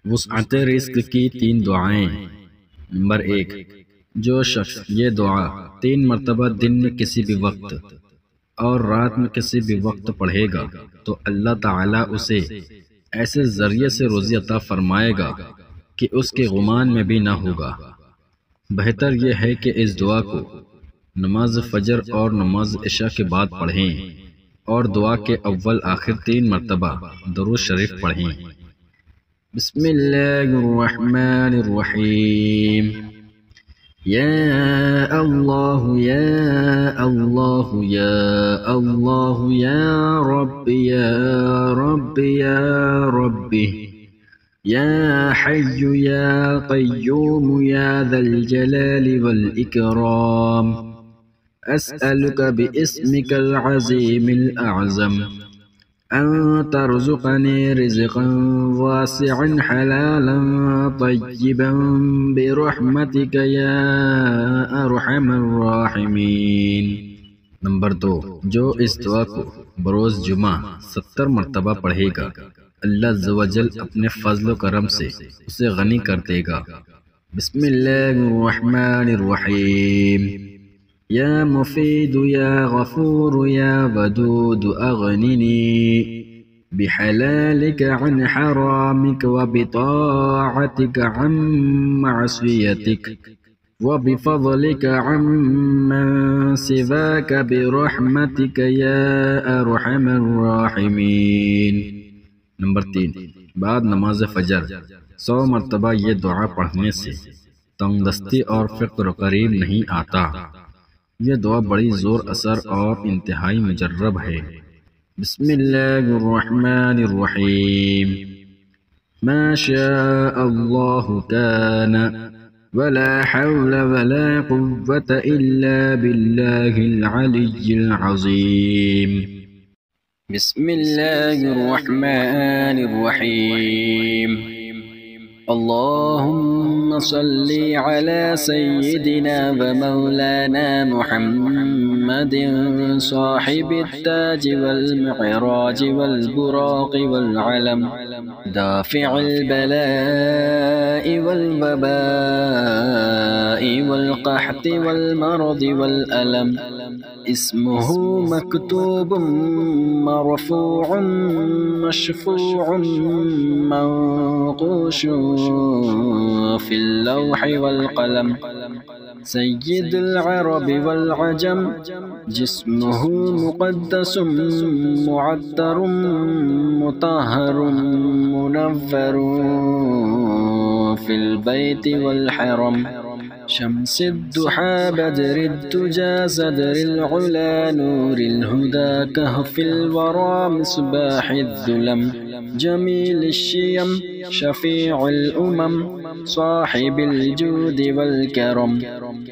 वुसअत रिज़्क़ की 3 दुआएं। नंबर 1, जो शख्स ये दुआ 3 मरतबा दिन में किसी भी वक्त और रात में किसी भी वक्त पढ़ेगा तो अल्लाह ताला उसे ऐसे ज़रिए से रोज़ी अता फरमाएगा कि उसके गुमान में भी ना होगा। बेहतर यह है कि इस दुआ को नमाज फजर और नमाज इशा के बाद पढ़ें और दुआ के अव्वल आखिर 3 मरतबा दरूद शरीफ पढ़ें। बिस्मिल्लाहिर्रहमानिर्रहीम। या अल्लाह या अल्लाह या अल्लाह या रब्बी या रब्बी या रब्बी या हय्यु या क़य्यूम या ज़ल जलालि वल इकराम अस्अलुका बिइस्मिकल अज़ीमिल अअज़म अन तर्ज़ुक़नी रिज़्क़न वासिअन हलालन तय्यिबन बिरहमतिका या अरहमर राहिमीन। नंबर 2, जो इस दुआ को बरोज़ जुमा 70 मरतबा पढ़ेगा अल्लाह अज़्ज़वजल अपने फज़्ल व करम से उसे गनी कर देगा। बिस्मिल्लाहिर्रहमानिर्रहीम। या मुफीद या गफूर या वदूद अगनिनी बिहलालिक अन हरामिक व बिताअतिक अन मअसियतिक व बिफज़लिक अम्मन सिवाक बिरहमतिक या अरहमर राहिमीन। नंबर 3, बाद नमाज फजर 100 मरतबा ये दुआ पढ़ने से तंगदस्ती और फ़क्र करीब नहीं आता। यह दुआ बड़ी ज़ोर असर और इंतहाई मुजर्रब है। बिस्मिल्लाहिर्रहमानिर्रहीम। मा शाअ अल्लाहु कान वला हौल वला कुव्वत इल्ला बिल्लाहिल अलिय्यिल अज़ीम। बिस्मिल्लाहिर्रहमानिर्रहीम। अल्लाहुम्मा सल्ली अला सय्यिदिना व मौलाना मुहम्मदिन साहिबित ताज वल मिअराज वल बुराक़ वल अलम दाफ़िअल बलाइ वल वबाइ वल क़हति वल मरदि वल अलम इस्मुहु मक्तूबुम मरफ़ूउन मशफ़ूउन मंक़ूशुन फ़िल लौहि वल क़लम सय्यिदुल अरब वल अजम जिस्मुहु मुक़द्दसुम मुअत्तरुम मुतहहरुम मुनव्वरुन फ़िल बैति वल हरम शम्सिद्दुहा बद्रिद्दुजा सदरिल उला नूरिल हुदा कहफ़िल वरा मिस्बाहिद्दुलम जमीलिश्शियम शफ़ीउल उमम साहिबिल जूदि वल करम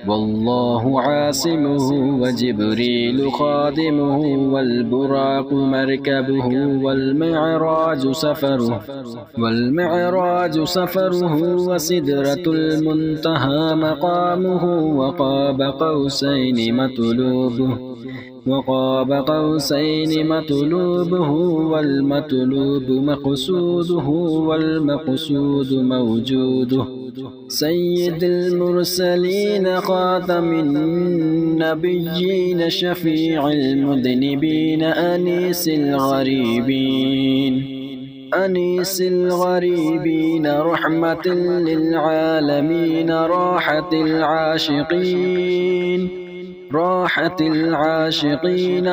वल्लाहु आसिमुहु व जिब्रीलु खादिमुहु वल बुराक़ु मरकबुहु वल मिअराजु सफ़रुहु व सिदरतुल मुंतहा मक़ामुहु व क़ाब क़ौसैनि मतलूबुहु वल मतलूबु मक़सूदुहु वल मक़सूदु मौजूदुहु सय्यिदुल मुरसलीन ख़ातमिन नबिय्यीन शफ़ीउल मुज़निबीन अनीसिल गरीबीन रहमतिल लिल आलमीन राहतिल आशिक़ीन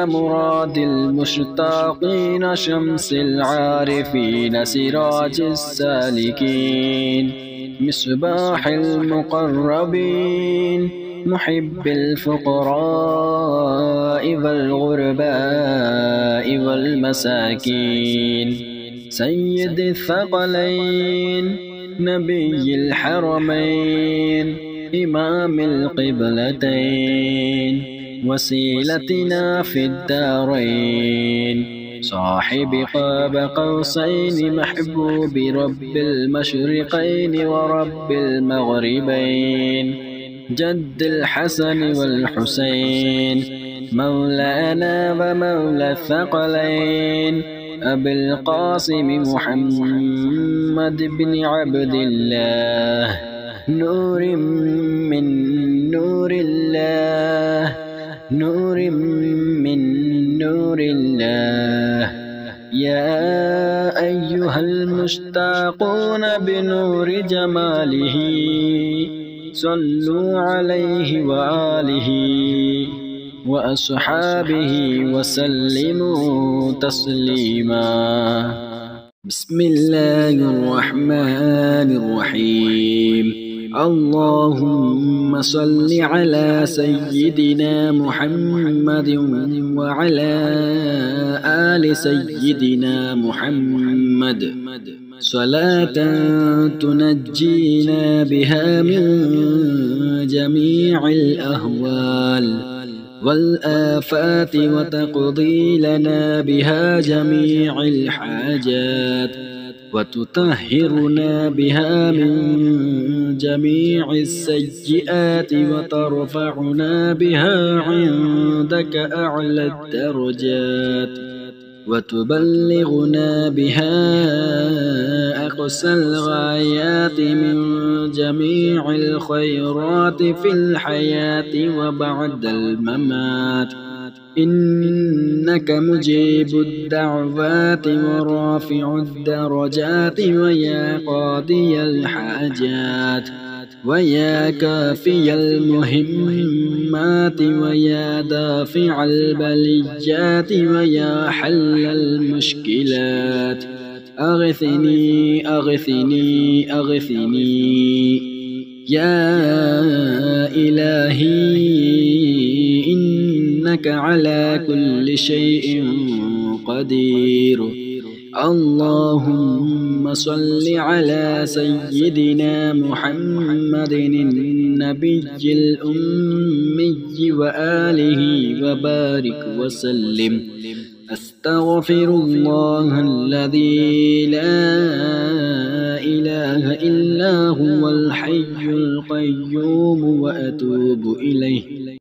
मुरादिल मुश्ताक़ीन शम्सिल आरिफ़ीन सिराजिस सालिकीन मिस्बाहिल मुक़र्रबीन मुहिब्बिल फ़ुक़राइ वल ग़ुरबाइ वल मसाकीन सय्यिदिल थक़लैन नबिय्यिल हरमैन इमामिल क़िबलतैन वसीलतिना फ़िद्दारैन साहिबि क़ाब क़ौसैन महबूबि रब्बिल मशरिक़ैन व रब्बिल मग़रिबैन जद्दिल हसन वल हुसैन मौलाना व मौला थक़लैन أبي القاسم محمد بن عبد الله، نور من نور الله، نور من نور الله. يا أيها المشتاقون بنور جماله، صلوا عليه وآله وأصحابه وسلموا تسليما. بسم الله الرحمن الرحيم. اللهم صل على سيدنا محمد وعلى آل سيدنا محمد، صلاة تنجينا بها من جميع الأهوال والآفات، وتقضي لنا بها جميع الحاجات، وتطهرنا بها من جميع السيئات، وترفعنا بها عندك أعلى الدرجات، وتبلغنا بها أقصى الغايات من جميع الخيرات في الحياة وبعد الممات. إنك مجيب الدعوات ورافع الدرجات، ويا قاضي الحاجات، ويا كافي المهمات، ويا دافع البليات، ويا حل المشكلات. أغثني أغثني أغثني يا إلهي، إنك على كل شيء قدير. اللهم صل على سيدنا محمد النبي الأمي وآله وبارك وسلم. أستغفر الله الذي لا إله إلا هو الحي القيوم، وأتوب إليه.